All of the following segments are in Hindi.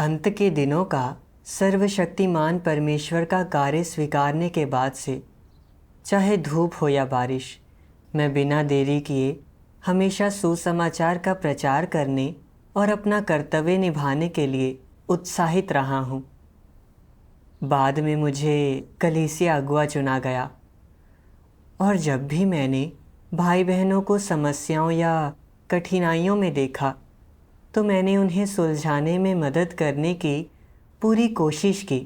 अंत के दिनों का सर्वशक्तिमान परमेश्वर का कार्य स्वीकारने के बाद से, चाहे धूप हो या बारिश, मैं बिना देरी किए हमेशा सुसमाचार का प्रचार करने और अपना कर्तव्य निभाने के लिए उत्साहित रहा हूँ। बाद में मुझे कलीसिया अगुआ चुना गया और जब भी मैंने भाई बहनों को समस्याओं या कठिनाइयों में देखा तो मैंने उन्हें सुलझाने में मदद करने की पूरी कोशिश की।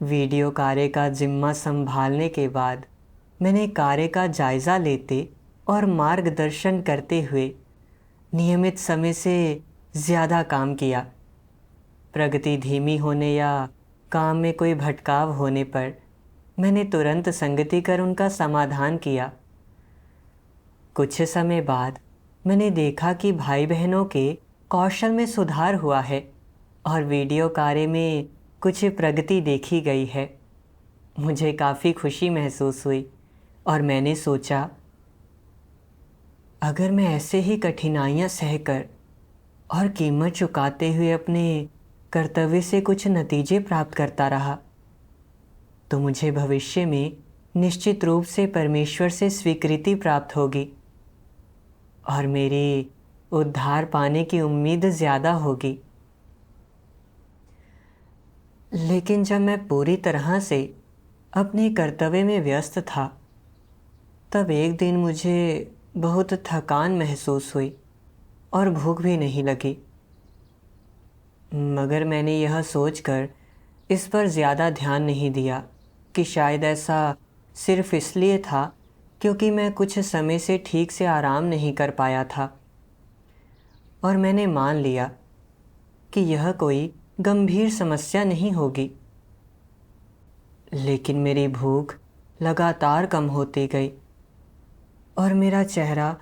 वीडियो कार्य का जिम्मा संभालने के बाद मैंने कार्य का जायज़ा लेते और मार्गदर्शन करते हुए नियमित समय से ज़्यादा काम किया। प्रगति धीमी होने या काम में कोई भटकाव होने पर मैंने तुरंत संगति कर उनका समाधान किया। कुछ समय बाद मैंने देखा कि भाई बहनों के कौशल में सुधार हुआ है और वीडियो कार्य में कुछ प्रगति देखी गई है। मुझे काफ़ी खुशी महसूस हुई और मैंने सोचा, अगर मैं ऐसे ही कठिनाइयाँ सहकर और कीमत चुकाते हुए अपने कर्तव्य से कुछ नतीजे प्राप्त करता रहा तो मुझे भविष्य में निश्चित रूप से परमेश्वर से स्वीकृति प्राप्त होगी और मेरी उद्धार पाने की उम्मीद ज़्यादा होगी। लेकिन जब मैं पूरी तरह से अपने कर्तव्य में व्यस्त था तब एक दिन मुझे बहुत थकान महसूस हुई और भूख भी नहीं लगी। मगर मैंने यह सोचकर इस पर ज़्यादा ध्यान नहीं दिया कि शायद ऐसा सिर्फ इसलिए था क्योंकि मैं कुछ समय से ठीक से आराम नहीं कर पाया था और मैंने मान लिया कि यह कोई गंभीर समस्या नहीं होगी। लेकिन मेरी भूख लगातार कम होती गई और मेरा चेहरा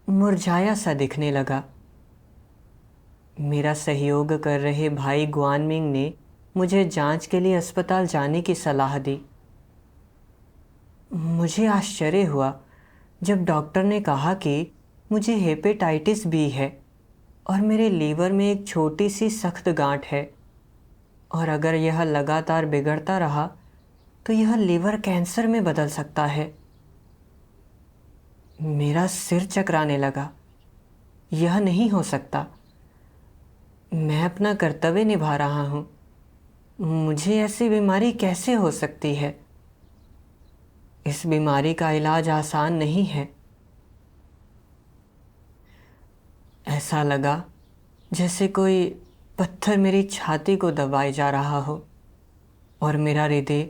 मुरझाया सा दिखने लगा। मेरा सहयोग कर रहे भाई गुआनमिंग ने मुझे जांच के लिए अस्पताल जाने की सलाह दी। मुझे आश्चर्य हुआ जब डॉक्टर ने कहा कि मुझे हेपेटाइटिस बी है और मेरे लीवर में एक छोटी सी सख्त गांठ है और अगर यह लगातार बिगड़ता रहा तो यह लीवर कैंसर में बदल सकता है। मेरा सिर चकराने लगा। यह नहीं हो सकता। मैं अपना कर्तव्य निभा रहा हूँ। मुझे ऐसी बीमारी कैसे हो सकती है? इस बीमारी का इलाज आसान नहीं है। ऐसा लगा जैसे कोई पत्थर मेरी छाती को दबाए जा रहा हो और मेरा हृदय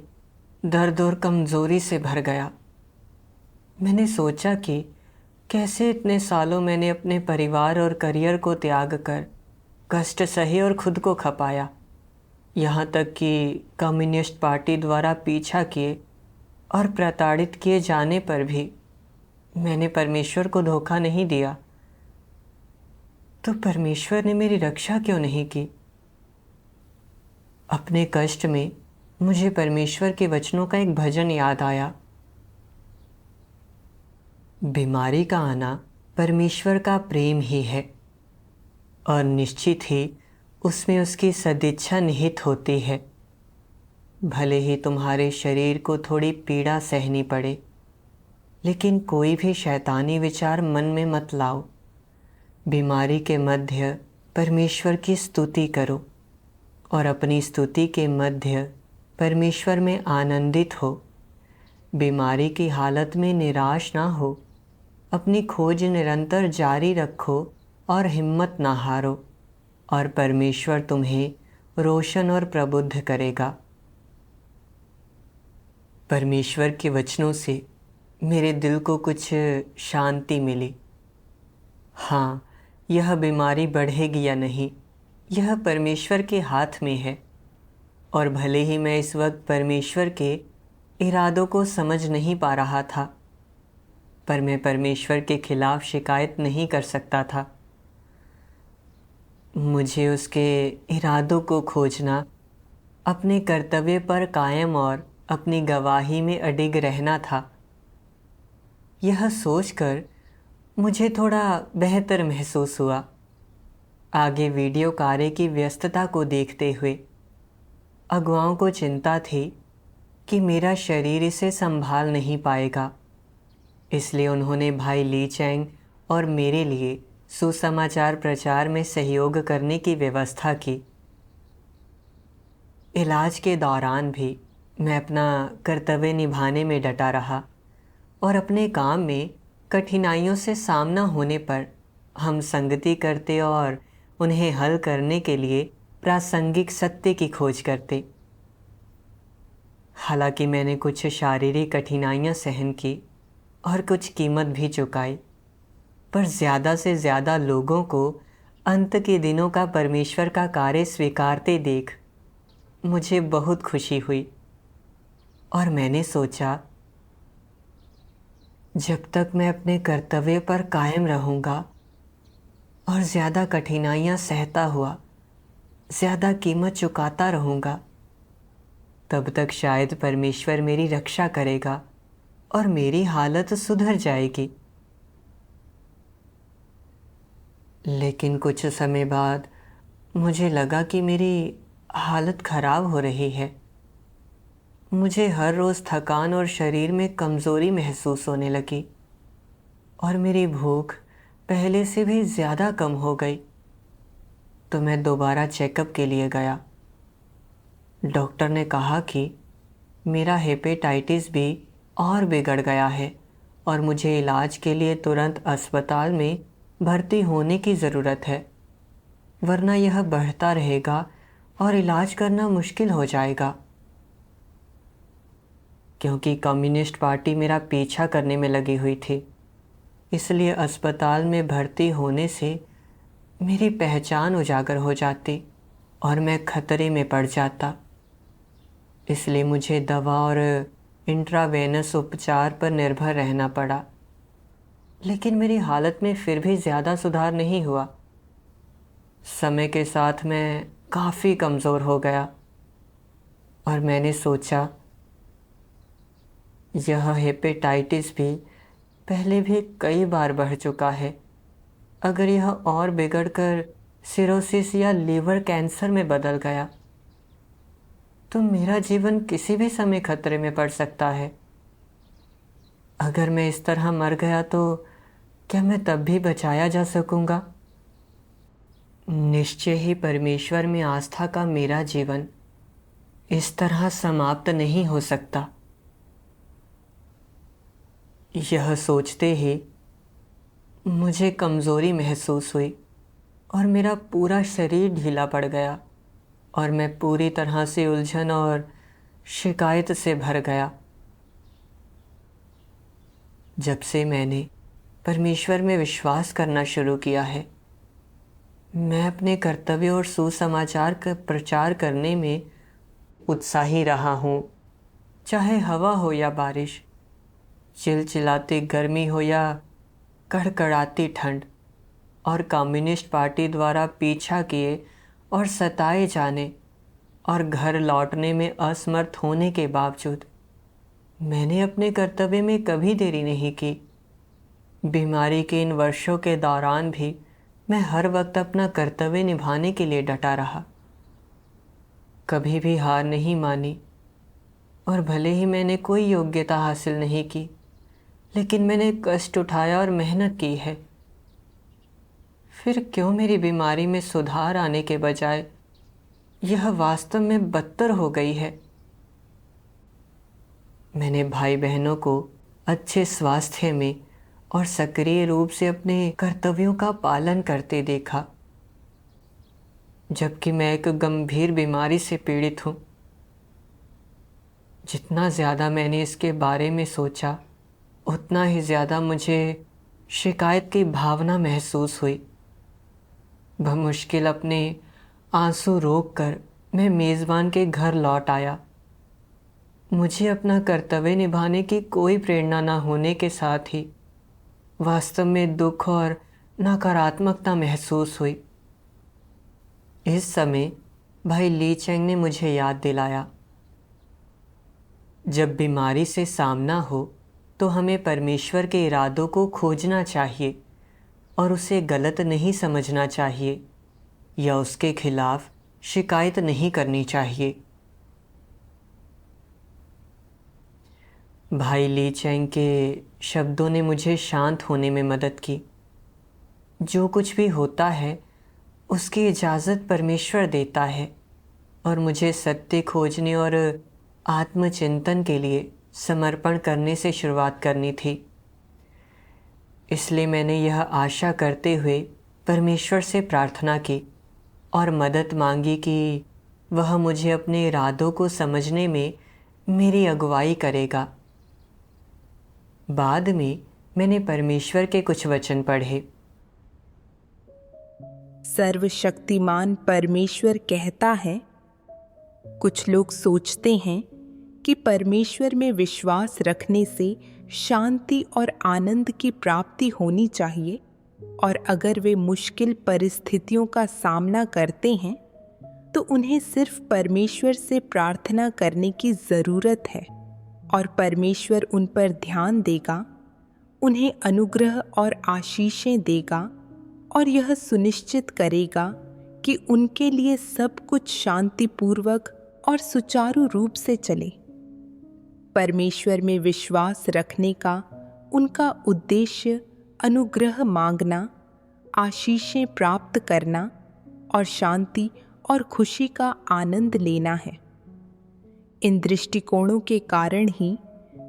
दर्द और कमज़ोरी से भर गया। मैंने सोचा कि कैसे इतने सालों मैंने अपने परिवार और करियर को त्याग कर कष्ट सहे और खुद को खपाया, यहाँ तक कि कम्युनिस्ट पार्टी द्वारा पीछा किए और प्रताड़ित किए जाने पर भी मैंने परमेश्वर को धोखा नहीं दिया। तो परमेश्वर ने मेरी रक्षा क्यों नहीं की? अपने कष्ट में मुझे परमेश्वर के वचनों का एक भजन याद आया। बीमारी का आना परमेश्वर का प्रेम ही है और निश्चित ही उसमें उसकी सदिच्छा निहित होती है। भले ही तुम्हारे शरीर को थोड़ी पीड़ा सहनी पड़े, लेकिन कोई भी शैतानी विचार मन में मत लाओ। बीमारी के मध्य परमेश्वर की स्तुति करो और अपनी स्तुति के मध्य परमेश्वर में आनंदित हो। बीमारी की हालत में निराश ना हो। अपनी खोज निरंतर जारी रखो और हिम्मत ना हारो और परमेश्वर तुम्हें रोशन और प्रबुद्ध करेगा। परमेश्वर के वचनों से मेरे दिल को कुछ शांति मिली। हाँ, यह बीमारी बढ़ेगी या नहीं, यह परमेश्वर के हाथ में है और भले ही मैं इस वक्त परमेश्वर के इरादों को समझ नहीं पा रहा था, पर मैं परमेश्वर के खिलाफ शिकायत नहीं कर सकता था। मुझे उसके इरादों को खोजना, अपने कर्तव्य पर कायम और अपनी गवाही में अडिग रहना था। यह सोचकर मुझे थोड़ा बेहतर महसूस हुआ। आगे वीडियो कार्य की व्यस्तता को देखते हुए अगुआओं को चिंता थी कि मेरा शरीर इसे संभाल नहीं पाएगा, इसलिए उन्होंने भाई ली चैंग और मेरे लिए सुसमाचार प्रचार में सहयोग करने की व्यवस्था की। इलाज के दौरान भी मैं अपना कर्तव्य निभाने में डटा रहा और अपने काम में कठिनाइयों से सामना होने पर हम संगति करते और उन्हें हल करने के लिए प्रासंगिक सत्य की खोज करते। हालांकि मैंने कुछ शारीरिक कठिनाइयां सहन की और कुछ कीमत भी चुकाई, पर ज़्यादा से ज़्यादा लोगों को अंत के दिनों का परमेश्वर का कार्य स्वीकारते देख मुझे बहुत खुशी हुई और मैंने सोचा, जब तक मैं अपने कर्तव्य पर कायम रहूँगा और ज़्यादा कठिनाइयाँ सहता हुआ ज़्यादा कीमत चुकाता रहूँगा, तब तक शायद परमेश्वर मेरी रक्षा करेगा और मेरी हालत सुधर जाएगी। लेकिन कुछ समय बाद मुझे लगा कि मेरी हालत ख़राब हो रही है। मुझे हर रोज़ थकान और शरीर में कमज़ोरी महसूस होने लगी और मेरी भूख पहले से भी ज़्यादा कम हो गई। तो मैं दोबारा चेकअप के लिए गया। डॉक्टर ने कहा कि मेरा हेपेटाइटिस भी और बिगड़ गया है और मुझे इलाज के लिए तुरंत अस्पताल में भर्ती होने की ज़रूरत है, वरना यह बढ़ता रहेगा और इलाज करना मुश्किल हो जाएगा। क्योंकि कम्युनिस्ट पार्टी मेरा पीछा करने में लगी हुई थी, इसलिए अस्पताल में भर्ती होने से मेरी पहचान उजागर हो जाती और मैं खतरे में पड़ जाता। इसलिए मुझे दवा और इंट्रावेनस उपचार पर निर्भर रहना पड़ा। लेकिन मेरी हालत में फिर भी ज़्यादा सुधार नहीं हुआ। समय के साथ मैं काफ़ी कमज़ोर हो गया और मैंने सोचा, यह हेपेटाइटिस भी पहले भी कई बार बढ़ चुका है। अगर यह और बिगड़कर सिरोसिस या लीवर कैंसर में बदल गया तो मेरा जीवन किसी भी समय खतरे में पड़ सकता है। अगर मैं इस तरह मर गया तो क्या मैं तब भी बचाया जा सकूंगा? निश्चय ही परमेश्वर में आस्था का मेरा जीवन इस तरह समाप्त नहीं हो सकता। यह सोचते ही मुझे कमज़ोरी महसूस हुई और मेरा पूरा शरीर ढीला पड़ गया और मैं पूरी तरह से उलझन और शिकायत से भर गया। जब से मैंने परमेश्वर में विश्वास करना शुरू किया है, मैं अपने कर्तव्य और सुसमाचार का प्रचार करने में उत्साही रहा हूँ। चाहे हवा हो या बारिश, चिलचिलाती गर्मी हो या कड़कड़ाती ठंड, और कम्युनिस्ट पार्टी द्वारा पीछा किए और सताए जाने और घर लौटने में असमर्थ होने के बावजूद मैंने अपने कर्तव्य में कभी देरी नहीं की। बीमारी के इन वर्षों के दौरान भी मैं हर वक्त अपना कर्तव्य निभाने के लिए डटा रहा, कभी भी हार नहीं मानी। और भले ही मैंने कोई योग्यता हासिल नहीं की, लेकिन मैंने कष्ट उठाया और मेहनत की है। फिर क्यों मेरी बीमारी में सुधार आने के बजाय यह वास्तव में बदतर हो गई है? मैंने भाई बहनों को अच्छे स्वास्थ्य में और सक्रिय रूप से अपने कर्तव्यों का पालन करते देखा, जबकि मैं एक गंभीर बीमारी से पीड़ित हूँ। जितना ज़्यादा मैंने इसके बारे में सोचा, उतना ही ज़्यादा मुझे शिकायत की भावना महसूस हुई। बमुश्किल अपने आंसू रोककर मैं मेज़बान के घर लौट आया। मुझे अपना कर्तव्य निभाने की कोई प्रेरणा न होने के साथ ही वास्तव में दुख और नकारात्मकता महसूस हुई। इस समय भाई ली चैंग ने मुझे याद दिलाया, जब बीमारी से सामना हो तो हमें परमेश्वर के इरादों को खोजना चाहिए और उसे गलत नहीं समझना चाहिए। या उसके खिलाफ शिकायत नहीं करनी चाहिए। भाई ली चैंग के शब्दों ने मुझे शांत होने में मदद की। जो कुछ भी होता है उसकी इजाज़त परमेश्वर देता है और मुझे सत्य खोजने और आत्मचिंतन के लिए समर्पण करने से शुरुआत करनी थी। इसलिए मैंने यह आशा करते हुए परमेश्वर से प्रार्थना की और मदद मांगी कि वह मुझे अपने इरादों को समझने में मेरी अगुवाई करेगा। बाद में मैंने परमेश्वर के कुछ वचन पढ़े। सर्वशक्तिमान परमेश्वर कहता है, कुछ लोग सोचते हैं कि परमेश्वर में विश्वास रखने से शांति और आनंद की प्राप्ति होनी चाहिए, और अगर वे मुश्किल परिस्थितियों का सामना करते हैं तो उन्हें सिर्फ परमेश्वर से प्रार्थना करने की ज़रूरत है और परमेश्वर उन पर ध्यान देगा, उन्हें अनुग्रह और आशीषें देगा और यह सुनिश्चित करेगा कि उनके लिए सब कुछ शांतिपूर्वक और सुचारू रूप से चले। परमेश्वर में विश्वास रखने का उनका उद्देश्य अनुग्रह मांगना, आशीषें प्राप्त करना और शांति और खुशी का आनंद लेना है। इन दृष्टिकोणों के कारण ही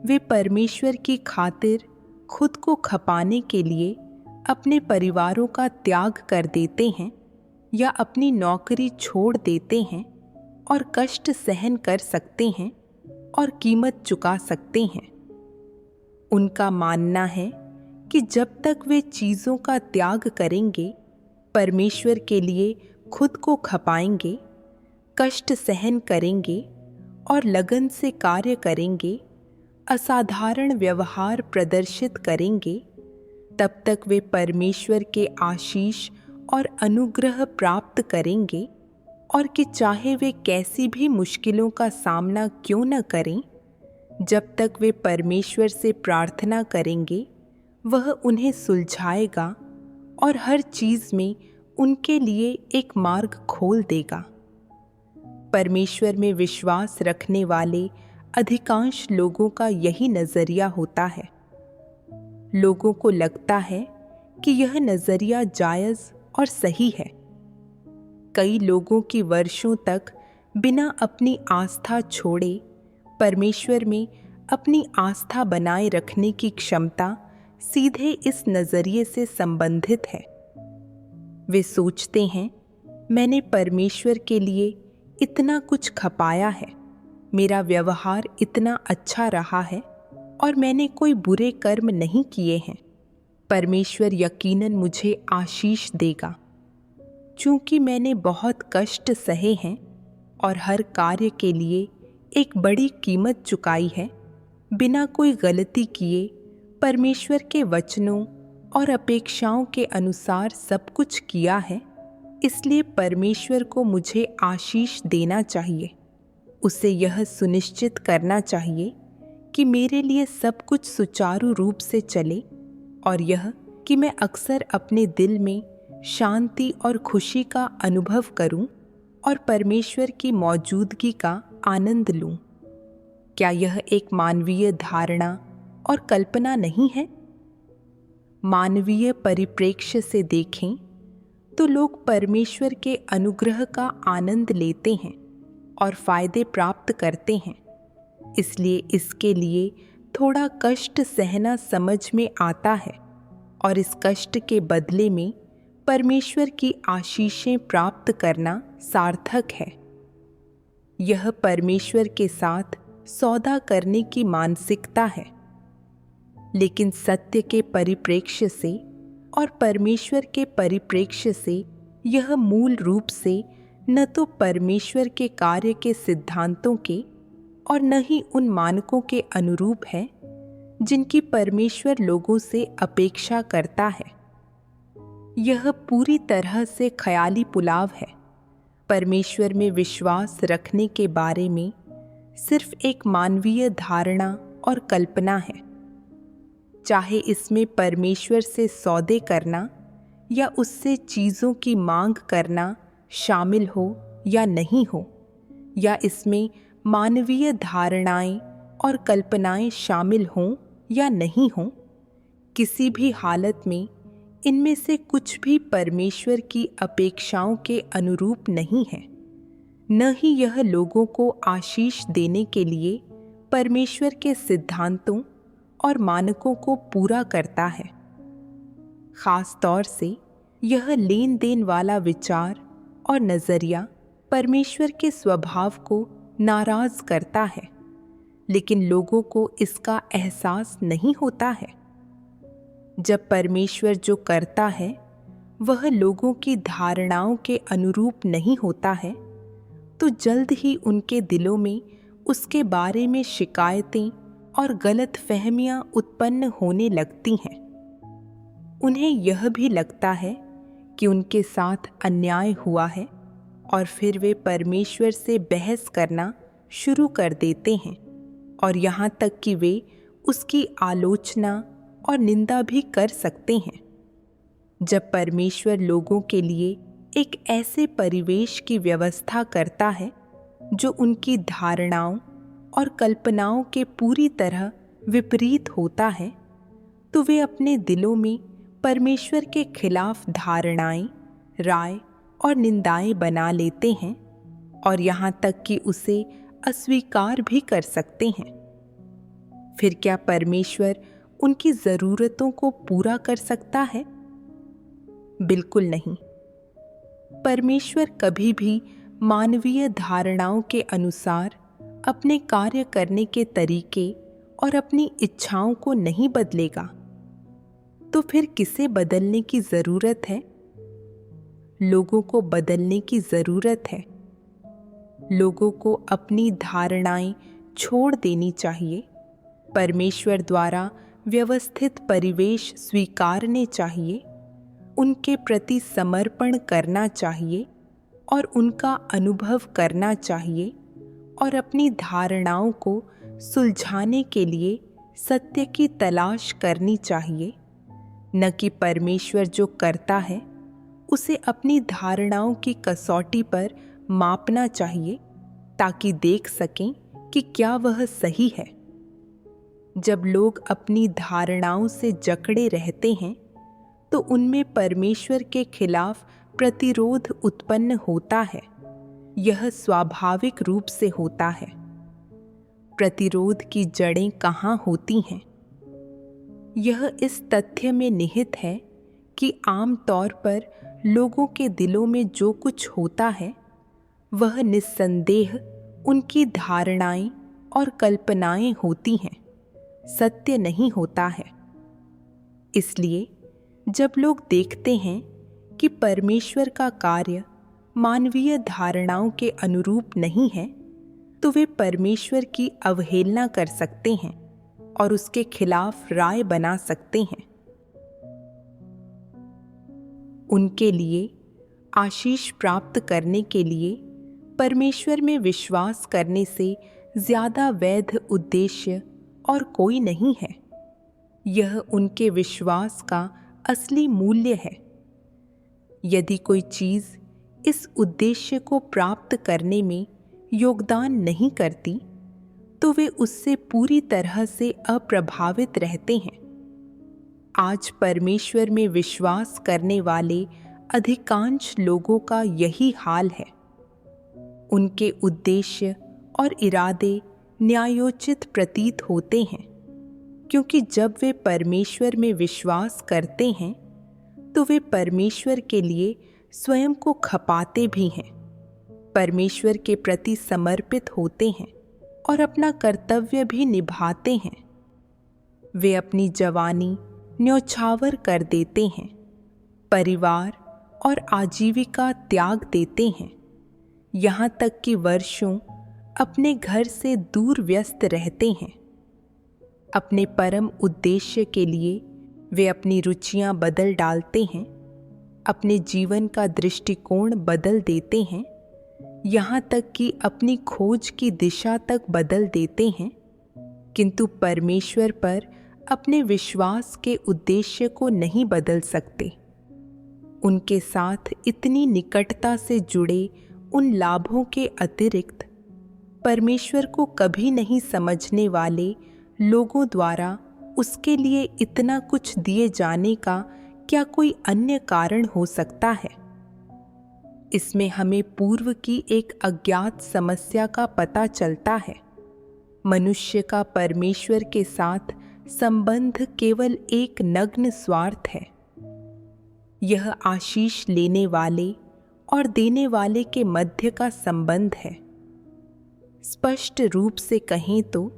वे परमेश्वर की खातिर खुद को खपाने के लिए अपने परिवारों का त्याग कर देते हैं या अपनी नौकरी छोड़ देते हैं और कष्ट सहन कर सकते हैं और कीमत चुका सकते हैं। उनका मानना है कि जब तक वे चीज़ों का त्याग करेंगे, परमेश्वर के लिए खुद को खपाएंगे, कष्ट सहन करेंगे और लगन से कार्य करेंगे, असाधारण व्यवहार प्रदर्शित करेंगे, तब तक वे परमेश्वर के आशीष और अनुग्रह प्राप्त करेंगे, और कि चाहे वे कैसी भी मुश्किलों का सामना क्यों न करें, जब तक वे परमेश्वर से प्रार्थना करेंगे वह उन्हें सुलझाएगा और हर चीज़ में उनके लिए एक मार्ग खोल देगा। परमेश्वर में विश्वास रखने वाले अधिकांश लोगों का यही नज़रिया होता है। लोगों को लगता है कि यह नज़रिया जायज़ और सही है। कई लोगों की वर्षों तक बिना अपनी आस्था छोड़े परमेश्वर में अपनी आस्था बनाए रखने की क्षमता सीधे इस नज़रिए से संबंधित है। वे सोचते हैं, मैंने परमेश्वर के लिए इतना कुछ खपाया है, मेरा व्यवहार इतना अच्छा रहा है और मैंने कोई बुरे कर्म नहीं किए हैं, परमेश्वर यकीनन मुझे आशीष देगा। चूँकि मैंने बहुत कष्ट सहे हैं और हर कार्य के लिए एक बड़ी कीमत चुकाई है, बिना कोई गलती किए परमेश्वर के वचनों और अपेक्षाओं के अनुसार सब कुछ किया है, इसलिए परमेश्वर को मुझे आशीष देना चाहिए। उसे यह सुनिश्चित करना चाहिए कि मेरे लिए सब कुछ सुचारू रूप से चले और यह कि मैं अक्सर अपने दिल में शांति और खुशी का अनुभव करूं और परमेश्वर की मौजूदगी का आनंद लूं। क्या यह एक मानवीय धारणा और कल्पना नहीं है? मानवीय परिप्रेक्ष्य से देखें तो लोग परमेश्वर के अनुग्रह का आनंद लेते हैं और फायदे प्राप्त करते हैं, इसलिए इसके लिए थोड़ा कष्ट सहना समझ में आता है और इस कष्ट के बदले में परमेश्वर की आशीषें प्राप्त करना सार्थक है। यह परमेश्वर के साथ सौदा करने की मानसिकता है। लेकिन सत्य के परिप्रेक्ष्य से और परमेश्वर के परिप्रेक्ष्य से यह मूल रूप से न तो परमेश्वर के कार्य के सिद्धांतों के और न ही उन मानकों के अनुरूप है जिनकी परमेश्वर लोगों से अपेक्षा करता है। यह पूरी तरह से ख्याली पुलाव है। परमेश्वर में विश्वास रखने के बारे में सिर्फ एक मानवीय धारणा और कल्पना है। चाहे इसमें परमेश्वर से सौदे करना या उससे चीज़ों की मांग करना शामिल हो या नहीं हो, या इसमें मानवीय धारणाएं और कल्पनाएं शामिल हों या नहीं हों, किसी भी हालत में इनमें से कुछ भी परमेश्वर की अपेक्षाओं के अनुरूप नहीं है। न ही यह लोगों को आशीष देने के लिए परमेश्वर के सिद्धांतों और मानकों को पूरा करता है। खास तौर से यह लेन देन वाला विचार और नजरिया परमेश्वर के स्वभाव को नाराज करता है, लेकिन लोगों को इसका एहसास नहीं होता है। जब परमेश्वर जो करता है वह लोगों की धारणाओं के अनुरूप नहीं होता है, तो जल्द ही उनके दिलों में उसके बारे में शिकायतें और गलत फहमियां उत्पन्न होने लगती हैं। उन्हें यह भी लगता है कि उनके साथ अन्याय हुआ है और फिर वे परमेश्वर से बहस करना शुरू कर देते हैं, और यहाँ तक कि वे उसकी आलोचना और निंदा भी कर सकते हैं। जब परमेश्वर लोगों के लिए एक ऐसे परिवेश की व्यवस्था करता है जो उनकी धारणाओं और कल्पनाओं के पूरी तरह विपरीत होता है, तो वे अपने दिलों में परमेश्वर के खिलाफ धारणाएं, राय और निंदाएं बना लेते हैं, और यहाँ तक कि उसे अस्वीकार भी कर सकते हैं। फिर क्या परमेश्वर उनकी ज़रूरतों को पूरा कर सकता है? बिल्कुल नहीं। परमेश्वर कभी भी मानवीय धारणाओं के अनुसार अपने कार्य करने के तरीके और अपनी इच्छाओं को नहीं बदलेगा। तो फिर किसे बदलने की ज़रूरत है? लोगों को बदलने की ज़रूरत है। लोगों को अपनी धारणाएं छोड़ देनी चाहिए, परमेश्वर द्वारा व्यवस्थित परिवेश स्वीकारने चाहिए, उनके प्रति समर्पण करना चाहिए और उनका अनुभव करना चाहिए, और अपनी धारणाओं को सुलझाने के लिए सत्य की तलाश करनी चाहिए, न कि परमेश्वर जो करता है उसे अपनी धारणाओं की कसौटी पर मापना चाहिए ताकि देख सकें कि क्या वह सही है। जब लोग अपनी धारणाओं से जकड़े रहते हैं तो उनमें परमेश्वर के खिलाफ प्रतिरोध उत्पन्न होता है। यह स्वाभाविक रूप से होता है। प्रतिरोध की जड़ें कहाँ होती हैं? यह इस तथ्य में निहित है कि आम तौर पर लोगों के दिलों में जो कुछ होता है वह निस्संदेह उनकी धारणाएं और कल्पनाएं होती हैं, सत्य नहीं होता है। इसलिए जब लोग देखते हैं कि परमेश्वर का कार्य मानवीय धारणाओं के अनुरूप नहीं है, तो वे परमेश्वर की अवहेलना कर सकते हैं और उसके खिलाफ राय बना सकते हैं। उनके लिए आशीष प्राप्त करने के लिए परमेश्वर में विश्वास करने से ज़्यादा वैध उद्देश्य और कोई नहीं है। यह उनके विश्वास का असली मूल्य है। यदि कोई चीज़ इस उद्देश्य को प्राप्त करने में योगदान नहीं करती, तो वे उससे पूरी तरह से अप्रभावित रहते हैं। आज परमेश्वर में विश्वास करने वाले अधिकांश लोगों का यही हाल है। उनके उद्देश्य और इरादे न्यायोचित प्रतीत होते हैं, क्योंकि जब वे परमेश्वर में विश्वास करते हैं तो वे परमेश्वर के लिए स्वयं को खपाते भी हैं, परमेश्वर के प्रति समर्पित होते हैं और अपना कर्तव्य भी निभाते हैं। वे अपनी जवानी न्यौछावर कर देते हैं, परिवार और आजीविका त्याग देते हैं, यहाँ तक कि वर्षों अपने घर से दूर व्यस्त रहते हैं। अपने परम उद्देश्य के लिए वे अपनी रुचियां बदल डालते हैं, अपने जीवन का दृष्टिकोण बदल देते हैं, यहाँ तक कि अपनी खोज की दिशा तक बदल देते हैं, किंतु परमेश्वर पर अपने विश्वास के उद्देश्य को नहीं बदल सकते। उनके साथ इतनी निकटता से जुड़े उन लाभों के अतिरिक्त परमेश्वर को कभी नहीं समझने वाले लोगों द्वारा उसके लिए इतना कुछ दिए जाने का क्या कोई अन्य कारण हो सकता है? इसमें हमें पूर्व की एक अज्ञात समस्या का पता चलता है। मनुष्य का परमेश्वर के साथ संबंध केवल एक नग्न स्वार्थ है। यह आशीष लेने वाले और देने वाले के मध्य का संबंध है। स्पष्ट रूप से कहें तो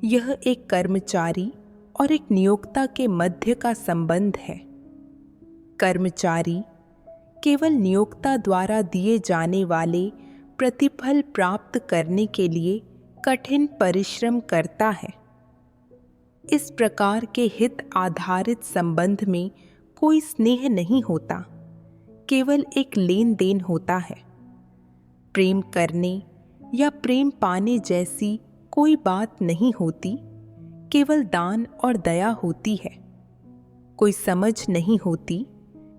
यह एक कर्मचारी और एक नियोक्ता के मध्य का संबंध है। कर्मचारी केवल नियोक्ता द्वारा दिए जाने वाले प्रतिफल प्राप्त करने के लिए कठिन परिश्रम करता है। इस प्रकार के हित आधारित संबंध में कोई स्नेह नहीं होता, केवल एक लेन देन होता है। प्रेम करने या प्रेम पाने जैसी कोई बात नहीं होती, केवल दान और दया होती है। कोई समझ नहीं होती,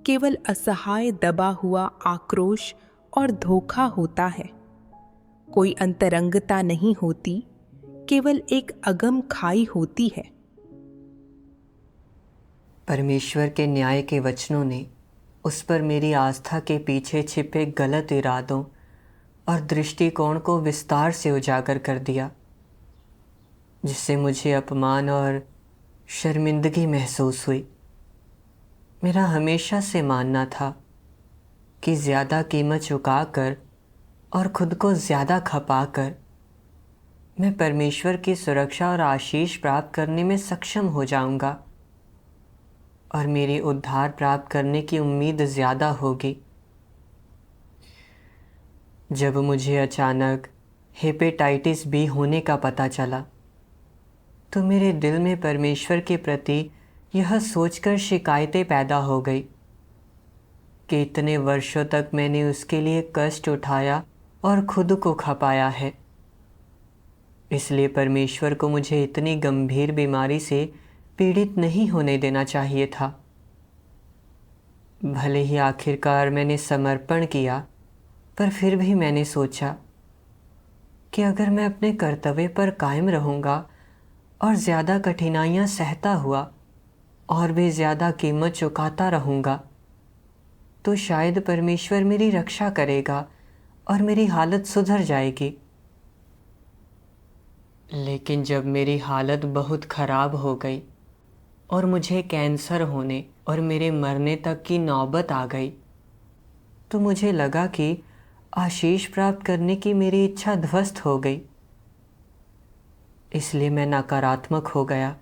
केवल असहाय दबा हुआ आक्रोश और धोखा होता है। कोई अंतरंगता नहीं होती, केवल एक अगम खाई होती है। परमेश्वर के न्याय के वचनों ने उस पर मेरी आस्था के पीछे छिपे गलत इरादों और दृष्टिकोण को विस्तार से उजागर कर दिया, जिससे मुझे अपमान और शर्मिंदगी महसूस हुई। मेरा हमेशा से मानना था कि ज़्यादा कीमत चुकाकर और खुद को ज़्यादा खपाकर मैं परमेश्वर की सुरक्षा और आशीष प्राप्त करने में सक्षम हो जाऊंगा और मेरी उद्धार प्राप्त करने की उम्मीद ज़्यादा होगी। जब मुझे अचानक हेपेटाइटिस बी होने का पता चला, तो मेरे दिल में परमेश्वर के प्रति यह सोचकर शिकायतें पैदा हो गई कि इतने वर्षों तक मैंने उसके लिए कष्ट उठाया और खुद को खपाया है, इसलिए परमेश्वर को मुझे इतनी गंभीर बीमारी से पीड़ित नहीं होने देना चाहिए था। भले ही आखिरकार मैंने समर्पण किया, पर फिर भी मैंने सोचा कि अगर मैं अपने कर्तव्य पर कायम रहूँगा और ज़्यादा कठिनाइयाँ सहता हुआ और भी ज़्यादा कीमत चुकाता रहूँगा, तो शायद परमेश्वर मेरी रक्षा करेगा और मेरी हालत सुधर जाएगी। लेकिन जब मेरी हालत बहुत ख़राब हो गई और मुझे कैंसर होने और मेरे मरने तक की नौबत आ गई, तो मुझे लगा कि आशीष प्राप्त करने की मेरी इच्छा ध्वस्त हो गई। इसलिए मैं नकारात्मक हो गया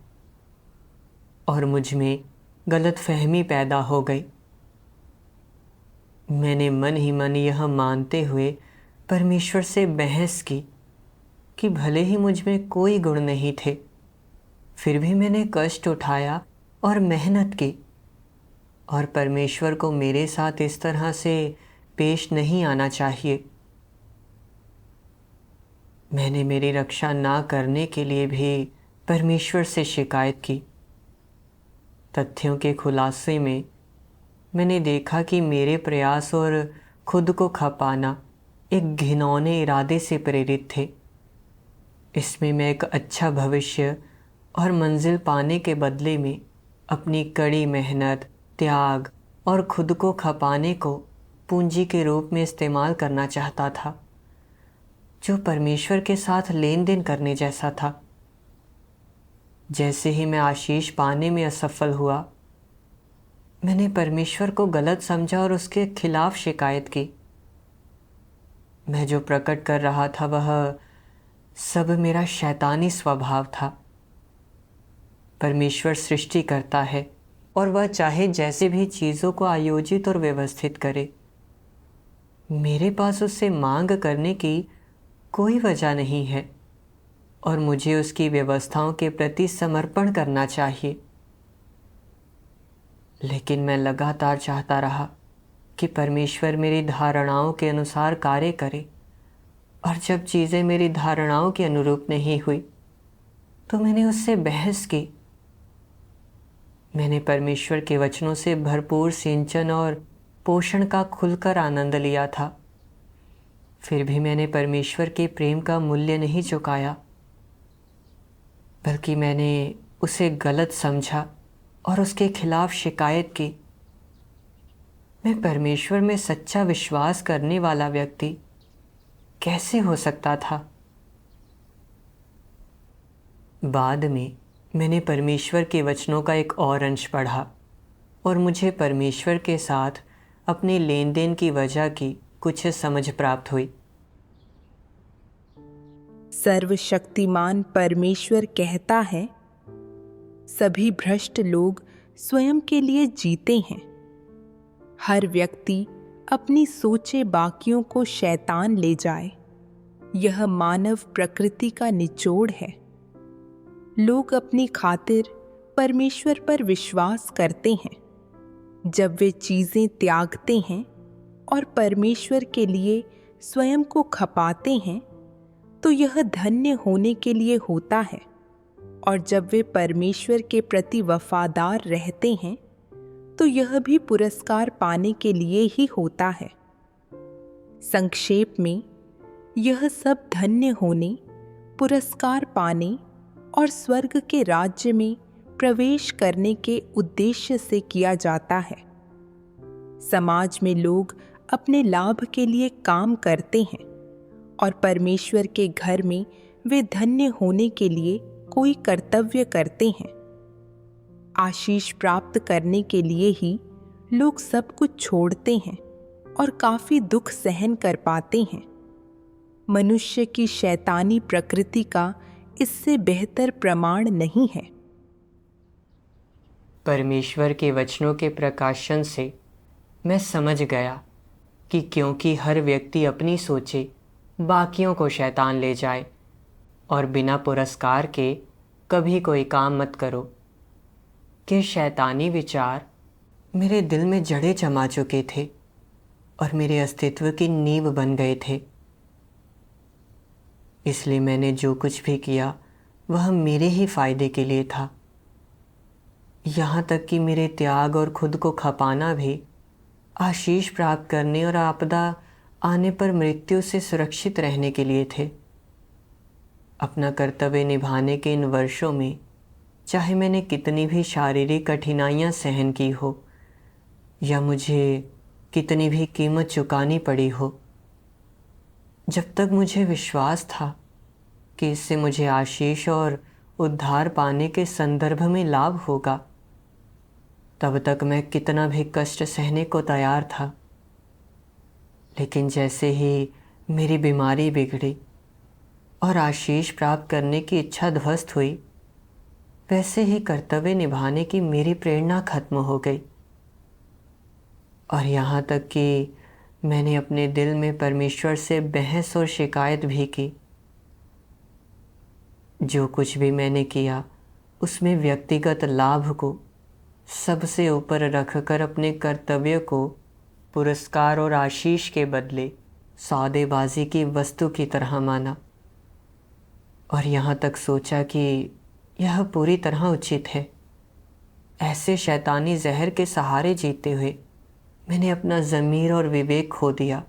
और मुझ में गलतफहमी पैदा हो गई। मैंने मन ही मन यह मानते हुए परमेश्वर से बहस की कि भले ही मुझ में कोई गुण नहीं थे, फिर भी मैंने कष्ट उठाया और मेहनत की, और परमेश्वर को मेरे साथ इस तरह से पेश नहीं आना चाहिए। मैंने मेरी रक्षा ना करने के लिए भी परमेश्वर से शिकायत की। तथ्यों के खुलासे में मैंने देखा कि मेरे प्रयास और खुद को खपाना एक घिनौने इरादे से प्रेरित थे। इसमें मैं एक अच्छा भविष्य और मंजिल पाने के बदले में अपनी कड़ी मेहनत, त्याग और खुद को खपाने को पूंजी के रूप में इस्तेमाल करना चाहता था, जो परमेश्वर के साथ लेन देन करने जैसा था। जैसे ही मैं आशीष पाने में असफल हुआ, मैंने परमेश्वर को गलत समझा और उसके खिलाफ शिकायत की। मैं जो प्रकट कर रहा था वह सब मेरा शैतानी स्वभाव था। परमेश्वर सृष्टि करता है और वह चाहे जैसे भी चीज़ों को आयोजित और व्यवस्थित करे। मेरे पास उससे मांग करने की कोई वजह नहीं है और मुझे उसकी व्यवस्थाओं के प्रति समर्पण करना चाहिए। लेकिन मैं लगातार चाहता रहा कि परमेश्वर मेरी धारणाओं के अनुसार कार्य करे, और जब चीज़ें मेरी धारणाओं के अनुरूप नहीं हुई तो मैंने उससे बहस की। मैंने परमेश्वर के वचनों से भरपूर सिंचन और पोषण का खुलकर आनंद लिया था। फिर भी मैंने परमेश्वर के प्रेम का मूल्य नहीं चुकाया, बल्कि मैंने उसे गलत समझा और उसके खिलाफ शिकायत की। मैं परमेश्वर में सच्चा विश्वास करने वाला व्यक्ति कैसे हो सकता था? बाद में मैंने परमेश्वर के वचनों का एक और अंश पढ़ा और मुझे परमेश्वर के साथ अपने लेन देन की वजह की कुछ समझ प्राप्त हुई। सर्वशक्तिमान परमेश्वर कहता है, सभी भ्रष्ट लोग स्वयं के लिए जीते हैं। हर व्यक्ति अपनी सोचे बाकियों को शैतान ले जाए। यह मानव प्रकृति का निचोड़ है। लोग अपनी खातिर परमेश्वर पर विश्वास करते हैं। जब वे चीजें त्यागते हैं और परमेश्वर के लिए स्वयं को खपाते हैं, तो यह धन्य होने के लिए होता है। और जब वे परमेश्वर के प्रति वफादार रहते हैं, तो यह भी पुरस्कार पाने के लिए ही होता है। संक्षेप में, यह सब धन्य होने, पुरस्कार पाने और स्वर्ग के राज्य में प्रवेश करने के उद्देश्य से किया जाता है। समाज में लोग अपने लाभ के लिए काम करते हैं और परमेश्वर के घर में वे धन्य होने के लिए कोई कर्तव्य करते हैं। आशीष प्राप्त करने के लिए ही लोग सब कुछ छोड़ते हैं और काफी दुख सहन कर पाते हैं। मनुष्य की शैतानी प्रकृति का इससे बेहतर प्रमाण नहीं है। परमेश्वर के वचनों के प्रकाशन से मैं समझ गया कि क्योंकि हर व्यक्ति अपनी सोचे बाकियों को शैतान ले जाए और बिना पुरस्कार के कभी कोई काम मत करो, कि शैतानी विचार मेरे दिल में जड़ें जमा चुके थे और मेरे अस्तित्व की नींव बन गए थे। इसलिए मैंने जो कुछ भी किया वह मेरे ही फायदे के लिए था। यहाँ तक कि मेरे त्याग और खुद को खपाना भी आशीष प्राप्त करने और आपदा आने पर मृत्यु से सुरक्षित रहने के लिए थे। अपना कर्तव्य निभाने के इन वर्षों में चाहे मैंने कितनी भी शारीरिक कठिनाइयाँ सहन की हो या मुझे कितनी भी कीमत चुकानी पड़ी हो, जब तक मुझे विश्वास था कि इससे मुझे आशीष और उद्धार पाने के संदर्भ में लाभ होगा, तब तक मैं कितना भी कष्ट सहने को तैयार था। लेकिन जैसे ही मेरी बीमारी बिगड़ी और आशीष प्राप्त करने की इच्छा ध्वस्त हुई, वैसे ही कर्तव्य निभाने की मेरी प्रेरणा खत्म हो गई। और यहाँ तक कि मैंने अपने दिल में परमेश्वर से बहस और शिकायत भी की। जो कुछ भी मैंने किया उसमें व्यक्तिगत लाभ को सबसे ऊपर रखकर अपने कर्तव्य को पुरस्कार और आशीष के बदले सौदेबाजी की वस्तु की तरह माना और यहाँ तक सोचा कि यह पूरी तरह उचित है। ऐसे शैतानी जहर के सहारे जीते हुए मैंने अपना ज़मीर और विवेक खो दिया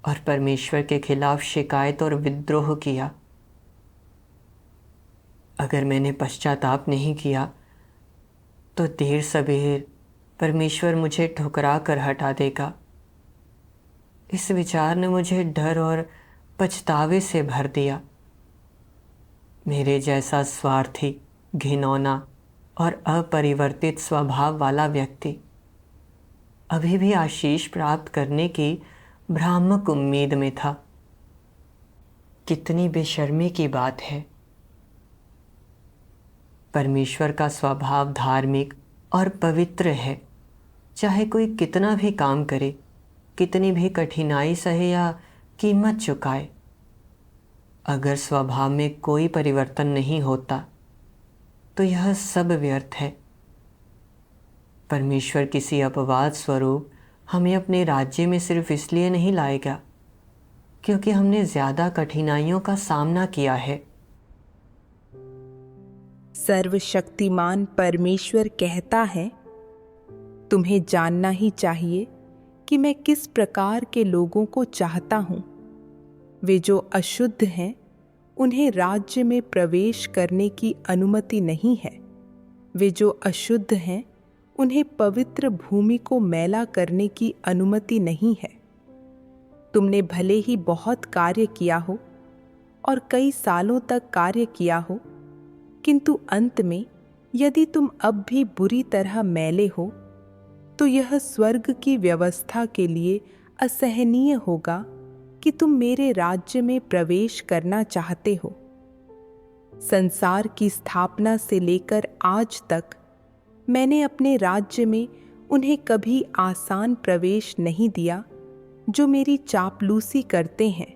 और परमेश्वर के खिलाफ शिकायत और विद्रोह किया। अगर मैंने पश्चाताप नहीं किया तो देर सबेर परमेश्वर मुझे ठुकरा कर हटा देगा। इस विचार ने मुझे डर और पछतावे से भर दिया। मेरे जैसा स्वार्थी, घिनौना और अपरिवर्तित स्वभाव वाला व्यक्ति अभी भी आशीष प्राप्त करने की भ्रामक उम्मीद में था। कितनी बेशर्मी की बात है। परमेश्वर का स्वभाव धार्मिक और पवित्र है। चाहे कोई कितना भी काम करे, कितनी भी कठिनाई सहे या कीमत चुकाए, अगर स्वभाव में कोई परिवर्तन नहीं होता तो यह सब व्यर्थ है। परमेश्वर किसी अपवाद स्वरूप हमें अपने राज्य में सिर्फ इसलिए नहीं लाएगा क्योंकि हमने ज़्यादा कठिनाइयों का सामना किया है। सर्वशक्तिमान परमेश्वर कहता है, तुम्हें जानना ही चाहिए कि मैं किस प्रकार के लोगों को चाहता हूँ। वे जो अशुद्ध हैं, उन्हें राज्य में प्रवेश करने की अनुमति नहीं है। वे जो अशुद्ध हैं, उन्हें पवित्र भूमि को मैला करने की अनुमति नहीं है। तुमने भले ही बहुत कार्य किया हो और कई सालों तक कार्य किया हो, किंतु अंत में यदि तुम अब भी बुरी तरह मैले हो, तो यह स्वर्ग की व्यवस्था के लिए असहनीय होगा कि तुम मेरे राज्य में प्रवेश करना चाहते हो। संसार की स्थापना से लेकर आज तक मैंने अपने राज्य में उन्हें कभी आसान प्रवेश नहीं दिया जो मेरी चापलूसी करते हैं।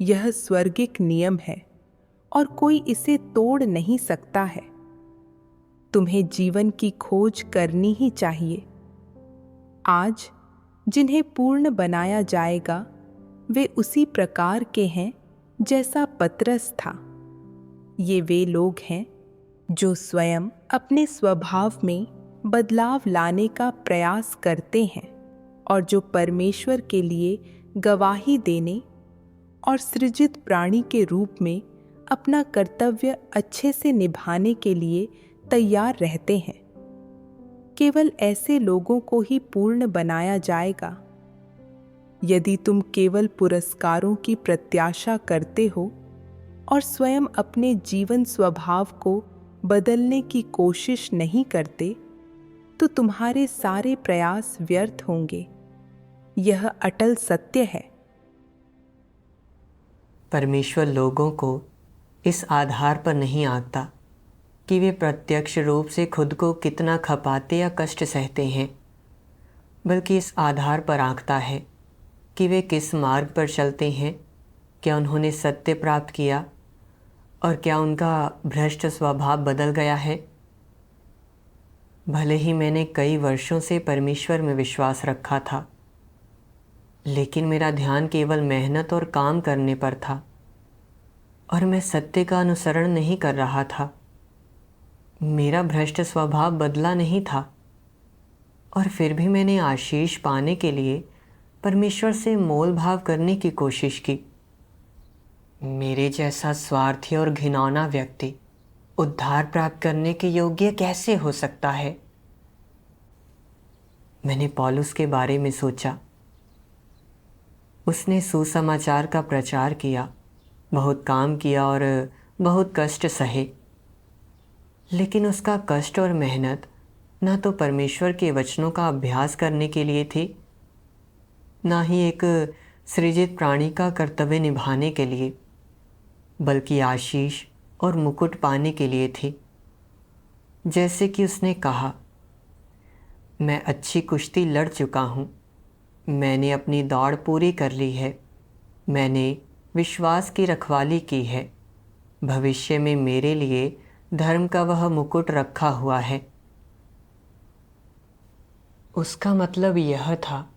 यह स्वर्गिक नियम है और कोई इसे तोड़ नहीं सकता है। तुम्हें जीवन की खोज करनी ही चाहिए। आज जिन्हें पूर्ण बनाया जाएगा वे उसी प्रकार के हैं जैसा पतरस था। ये वे लोग हैं जो स्वयं अपने स्वभाव में बदलाव लाने का प्रयास करते हैं और जो परमेश्वर के लिए गवाही देने और सृजित प्राणी के रूप में अपना कर्तव्य अच्छे से निभाने के लिए तैयार रहते हैं। केवल ऐसे लोगों को ही पूर्ण बनाया जाएगा। यदि तुम केवल पुरस्कारों की प्रत्याशा करते हो और स्वयं अपने जीवन स्वभाव को बदलने की कोशिश नहीं करते, तो तुम्हारे सारे प्रयास व्यर्थ होंगे। यह अटल सत्य है। परमेश्वर लोगों को इस आधार पर नहीं आंकता कि वे प्रत्यक्ष रूप से खुद को कितना खपाते या कष्ट सहते हैं, बल्कि इस आधार पर आंकता है कि वे किस मार्ग पर चलते हैं, क्या उन्होंने सत्य प्राप्त किया और क्या उनका भ्रष्ट स्वभाव बदल गया है। भले ही मैंने कई वर्षों से परमेश्वर में विश्वास रखा था, लेकिन मेरा ध्यान केवल मेहनत और काम करने पर था और मैं सत्य का अनुसरण नहीं कर रहा था। मेरा भ्रष्ट स्वभाव बदला नहीं था और फिर भी मैंने आशीष पाने के लिए परमेश्वर से मोल भाव करने की कोशिश की। मेरे जैसा स्वार्थी और घिनौना व्यक्ति उद्धार प्राप्त करने के योग्य कैसे हो सकता है? मैंने पौलुस के बारे में सोचा। उसने सुसमाचार का प्रचार किया, बहुत काम किया और बहुत कष्ट सहे, लेकिन उसका कष्ट और मेहनत ना तो परमेश्वर के वचनों का अभ्यास करने के लिए थी, ना ही एक सृजित प्राणी का कर्तव्य निभाने के लिए, बल्कि आशीष और मुकुट पाने के लिए थी। जैसे कि उसने कहा, मैं अच्छी कुश्ती लड़ चुका हूँ, मैंने अपनी दौड़ पूरी कर ली है, मैंने विश्वास की रखवाली की है, भविष्य में मेरे लिए धर्म का वह मुकुट रखा हुआ है। उसका मतलब यह था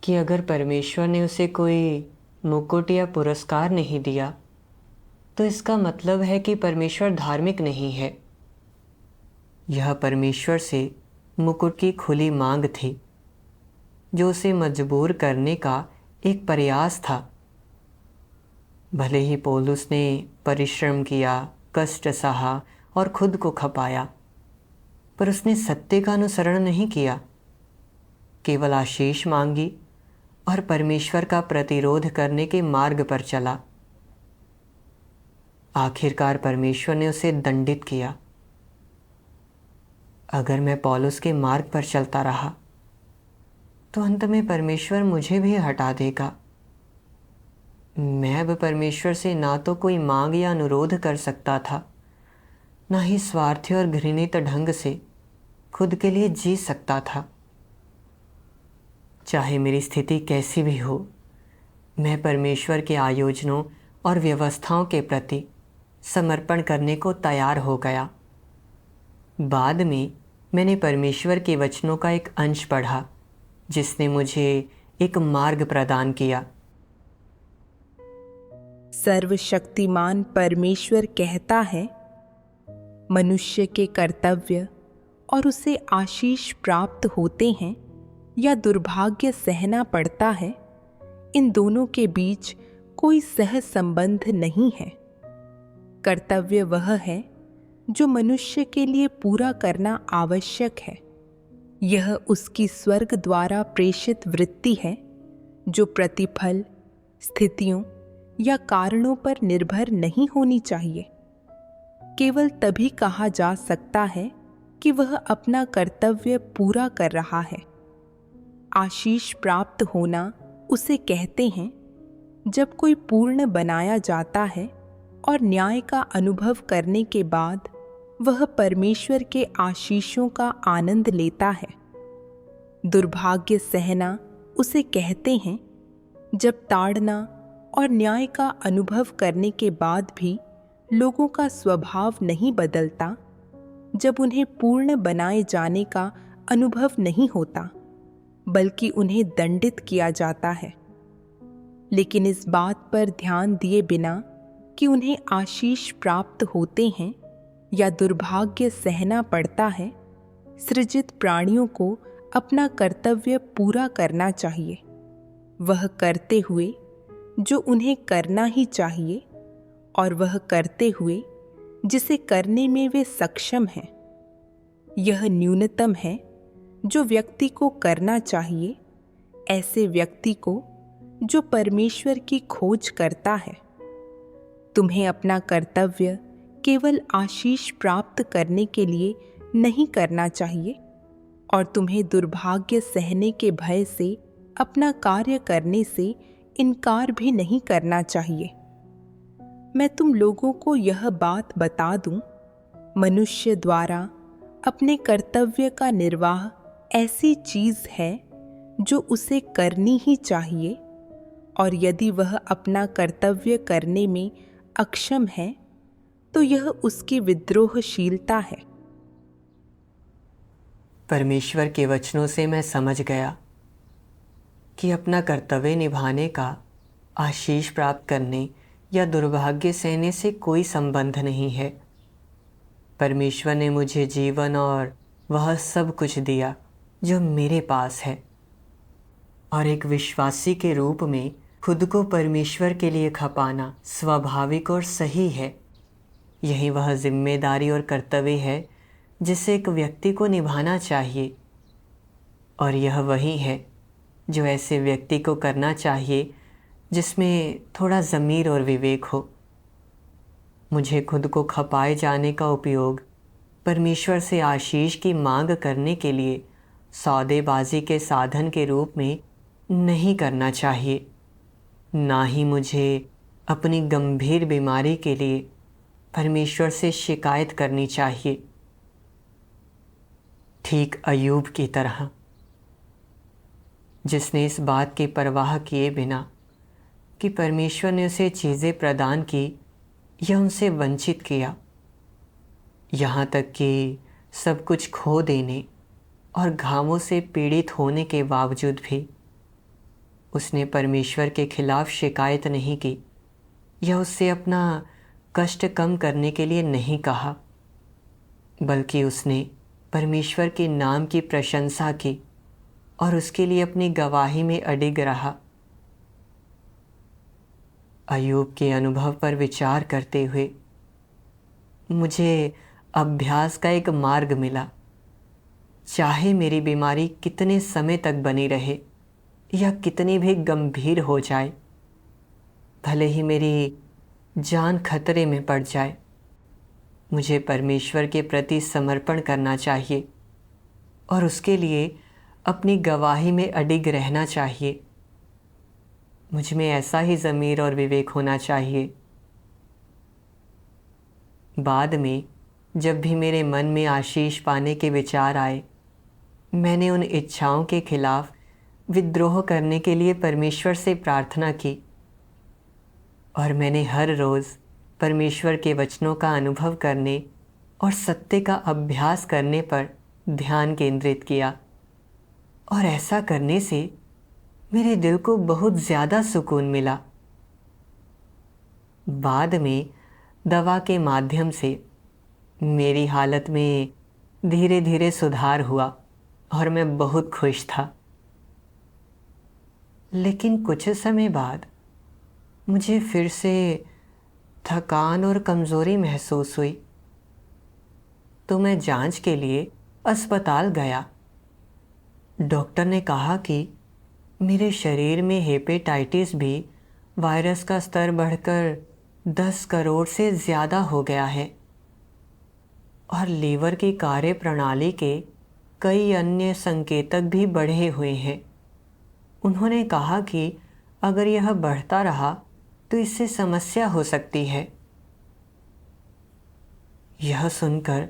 कि अगर परमेश्वर ने उसे कोई मुकुट या पुरस्कार नहीं दिया, तो इसका मतलब है कि परमेश्वर धार्मिक नहीं है। यह परमेश्वर से मुकुट की खुली मांग थी, जो उसे मजबूर करने का एक प्रयास था। भले ही पौलुस ने परिश्रम किया, कष्ट सहा और खुद को खपाया, पर उसने सत्य का अनुसरण नहीं किया, केवल आशीष मांगी और परमेश्वर का प्रतिरोध करने के मार्ग पर चला। आखिरकार परमेश्वर ने उसे दंडित किया। अगर मैं पौलुस के मार्ग पर चलता रहा, तो अंत में परमेश्वर मुझे भी हटा देगा। मैं अब परमेश्वर से ना तो कोई मांग या अनुरोध कर सकता था, ना ही स्वार्थी और घृणित ढंग से खुद के लिए जी सकता था। चाहे मेरी स्थिति कैसी भी हो, मैं परमेश्वर के आयोजनों और व्यवस्थाओं के प्रति समर्पण करने को तैयार हो गया। बाद में मैंने परमेश्वर के वचनों का एक अंश पढ़ा, जिसने मुझे एक मार्ग प्रदान किया। सर्वशक्तिमान परमेश्वर कहता है, मनुष्य के कर्तव्य और उसे आशीष प्राप्त होते हैं या दुर्भाग्य सहना पड़ता है, इन दोनों के बीच कोई सह संबंध नहीं है। कर्तव्य वह है जो मनुष्य के लिए पूरा करना आवश्यक है। यह उसकी स्वर्ग द्वारा प्रेषित वृत्ति है जो प्रतिफल, स्थितियों या कारणों पर निर्भर नहीं होनी चाहिए। केवल तभी कहा जा सकता है कि वह अपना कर्तव्य पूरा कर रहा है। आशीष प्राप्त होना उसे कहते हैं जब कोई पूर्ण बनाया जाता है और न्याय का अनुभव करने के बाद वह परमेश्वर के आशीषों का आनंद लेता है। दुर्भाग्य सहना उसे कहते हैं जब ताड़ना और न्याय का अनुभव करने के बाद भी लोगों का स्वभाव नहीं बदलता, जब उन्हें पूर्ण बनाए जाने का अनुभव नहीं होता, बल्कि उन्हें दंडित किया जाता है। लेकिन इस बात पर ध्यान दिए बिना कि उन्हें आशीष प्राप्त होते हैं या दुर्भाग्य सहना पड़ता है, सृजित प्राणियों को अपना कर्तव्य पूरा करना चाहिए, वह करते हुए जो उन्हें करना ही चाहिए और वह करते हुए जिसे करने में वे सक्षम हैं। यह न्यूनतम है जो व्यक्ति को करना चाहिए, ऐसे व्यक्ति को जो परमेश्वर की खोज करता है। तुम्हें अपना कर्तव्य केवल आशीष प्राप्त करने के लिए नहीं करना चाहिए और तुम्हें दुर्भाग्य सहने के भय से अपना कार्य करने से इनकार भी नहीं करना चाहिए। मैं तुम लोगों को यह बात बता दूं, मनुष्य द्वारा अपने कर्तव्य का निर्वाह ऐसी चीज है जो उसे करनी ही चाहिए, और यदि वह अपना कर्तव्य करने में अक्षम है तो यह उसकी विद्रोहशीलता है। परमेश्वर के वचनों से मैं समझ गया कि अपना कर्तव्य निभाने का आशीष प्राप्त करने या दुर्भाग्य सहने से कोई संबंध नहीं है। परमेश्वर ने मुझे जीवन और वह सब कुछ दिया जो मेरे पास है, और एक विश्वासी के रूप में खुद को परमेश्वर के लिए खपाना स्वाभाविक और सही है। यही वह जिम्मेदारी और कर्तव्य है जिसे एक व्यक्ति को निभाना चाहिए, और यह वही है जो ऐसे व्यक्ति को करना चाहिए जिसमें थोड़ा ज़मीर और विवेक हो। मुझे खुद को खपाए जाने का उपयोग परमेश्वर से आशीष की मांग करने के लिए सौदेबाजी के साधन के रूप में नहीं करना चाहिए। ना ही मुझे अपनी गंभीर बीमारी के लिए परमेश्वर से शिकायत करनी चाहिए, ठीक अय्यूब की तरह, जिसने इस बात की परवाह किए बिना कि परमेश्वर ने उसे चीज़ें प्रदान की या उनसे वंचित किया, यहाँ तक कि सब कुछ खो देने और घावों से पीड़ित होने के बावजूद भी उसने परमेश्वर के खिलाफ शिकायत नहीं की या उससे अपना कष्ट कम करने के लिए नहीं कहा, बल्कि उसने परमेश्वर के नाम की प्रशंसा की और उसके लिए अपनी गवाही में अडिग रहा। अय्यूब के अनुभव पर विचार करते हुए मुझे अभ्यास का एक मार्ग मिला। चाहे मेरी बीमारी कितने समय तक बनी रहे या कितनी भी गंभीर हो जाए, भले ही मेरी जान खतरे में पड़ जाए, मुझे परमेश्वर के प्रति समर्पण करना चाहिए और उसके लिए अपनी गवाही में अडिग रहना चाहिए। मुझ में ऐसा ही ज़मीर और विवेक होना चाहिए। बाद में जब भी मेरे मन में आशीष पाने के विचार आए, मैंने उन इच्छाओं के खिलाफ विद्रोह करने के लिए परमेश्वर से प्रार्थना की, और मैंने हर रोज़ परमेश्वर के वचनों का अनुभव करने और सत्य का अभ्यास करने पर ध्यान केंद्रित किया, और ऐसा करने से मेरे दिल को बहुत ज़्यादा सुकून मिला। बाद में दवा के माध्यम से मेरी हालत में धीरे धीरे सुधार हुआ और मैं बहुत खुश था। लेकिन कुछ समय बाद मुझे फिर से थकान और कमज़ोरी महसूस हुई, तो मैं जांच के लिए अस्पताल गया। डॉक्टर ने कहा कि मेरे शरीर में हेपेटाइटिस बी वायरस का स्तर बढ़कर 10 करोड़ से ज़्यादा हो गया है और लीवर की कार्यप्रणाली के कई अन्य संकेतक भी बढ़े हुए हैं। उन्होंने कहा कि अगर यह बढ़ता रहा तो इससे समस्या हो सकती है। यह सुनकर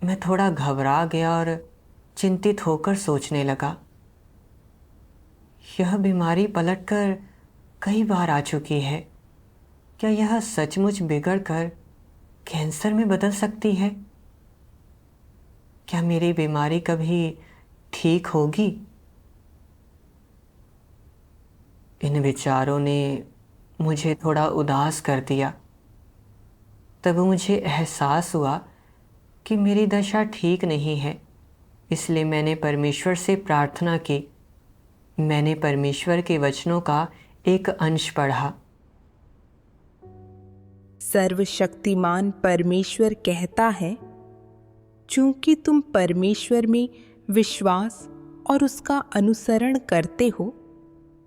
मैं थोड़ा घबरा गया और चिंतित होकर सोचने लगा, यह बीमारी पलटकर कई बार आ चुकी है। क्या यह सचमुच बिगड़कर कैंसर में बदल सकती है? क्या मेरी बीमारी कभी ठीक होगी? इन विचारों ने मुझे थोड़ा उदास कर दिया। तब मुझे एहसास हुआ कि मेरी दशा ठीक नहीं है, इसलिए मैंने परमेश्वर से प्रार्थना की। मैंने परमेश्वर के वचनों का एक अंश पढ़ा। सर्वशक्तिमान परमेश्वर कहता है, चूंकि तुम परमेश्वर में विश्वास और उसका अनुसरण करते हो,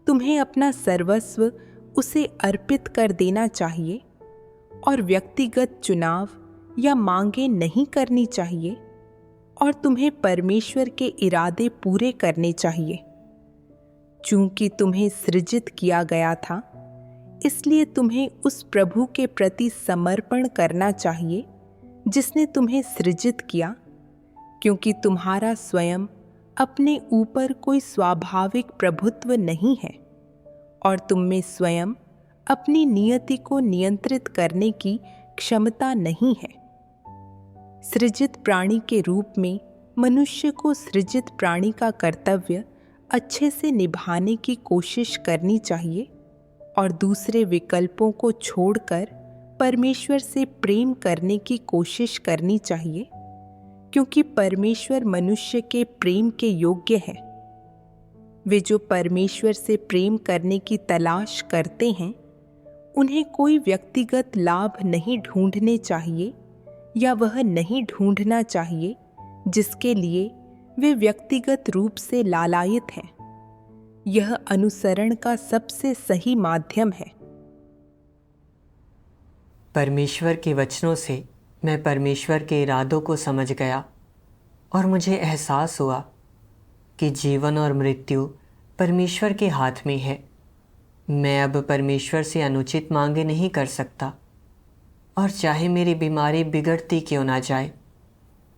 तुम्हें अपना सर्वस्व उसे अर्पित कर देना चाहिए और व्यक्तिगत चुनाव या मांगे नहीं करनी चाहिए, और तुम्हें परमेश्वर के इरादे पूरे करने चाहिए। चूंकि तुम्हें सृजित किया गया था, इसलिए तुम्हें उस प्रभु के प्रति समर्पण करना चाहिए जिसने तुम्हें सृजित किया, क्योंकि तुम्हारा स्वयं अपने ऊपर कोई स्वाभाविक प्रभुत्व नहीं है और तुम में स्वयं अपनी नियति को नियंत्रित करने की क्षमता नहीं है। सृजित प्राणी के रूप में मनुष्य को सृजित प्राणी का कर्तव्य अच्छे से निभाने की कोशिश करनी चाहिए और दूसरे विकल्पों को छोड़कर परमेश्वर से प्रेम करने की कोशिश करनी चाहिए, क्योंकि परमेश्वर मनुष्य के प्रेम के योग्य है। वे जो परमेश्वर से प्रेम करने की तलाश करते हैं, उन्हें कोई व्यक्तिगत लाभ नहीं ढूंढने चाहिए या वह नहीं ढूंढना चाहिए जिसके लिए वे व्यक्तिगत रूप से लालायित हैं। यह अनुसरण का सबसे सही माध्यम है। परमेश्वर के वचनों से मैं परमेश्वर के इरादों को समझ गया और मुझे एहसास हुआ कि जीवन और मृत्यु परमेश्वर के हाथ में है। मैं अब परमेश्वर से अनुचित मांगे नहीं कर सकता, और चाहे मेरी बीमारी बिगड़ती क्यों ना जाए,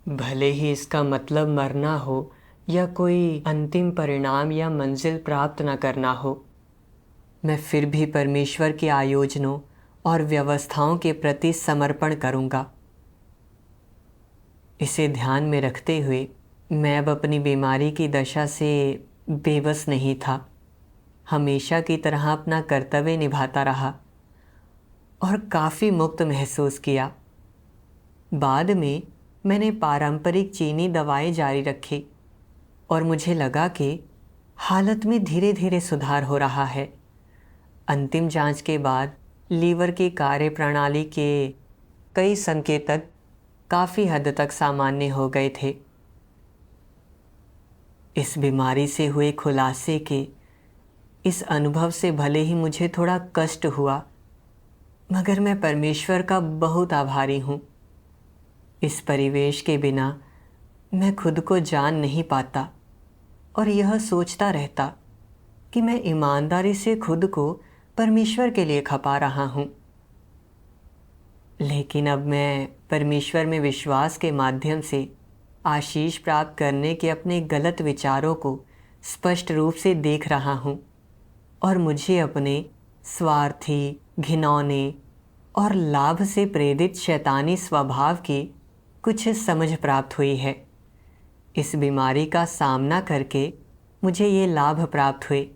भले ही इसका मतलब मरना हो या कोई अंतिम परिणाम या मंजिल प्राप्त न करना हो, मैं फिर भी परमेश्वर के आयोजनों और व्यवस्थाओं के प्रति समर्पण करूँगा। इसे ध्यान में रखते हुए मैं अब अपनी बीमारी की दशा से बेबस नहीं था। हमेशा की तरह अपना कर्तव्य निभाता रहा और काफ़ी मुक्त महसूस किया। बाद में मैंने पारंपरिक चीनी दवाएं जारी रखी और मुझे लगा कि हालत में धीरे धीरे सुधार हो रहा है। अंतिम जांच के बाद लीवर की कार्यप्रणाली के कई संकेतक काफ़ी हद तक सामान्य हो गए थे। इस बीमारी से हुए खुलासे के इस अनुभव से भले ही मुझे थोड़ा कष्ट हुआ, मगर मैं परमेश्वर का बहुत आभारी हूँ। इस परिवेश के बिना मैं खुद को जान नहीं पाता और यह सोचता रहता कि मैं ईमानदारी से खुद को परमेश्वर के लिए खपा रहा हूँ। लेकिन अब मैं परमेश्वर में विश्वास के माध्यम से आशीष प्राप्त करने के अपने गलत विचारों को स्पष्ट रूप से देख रहा हूँ और मुझे अपने स्वार्थी, घिनौने और लाभ से प्रेरित शैतानी स्वभाव की कुछ समझ प्राप्त हुई है। इस बीमारी का सामना करके मुझे ये लाभ प्राप्त हुए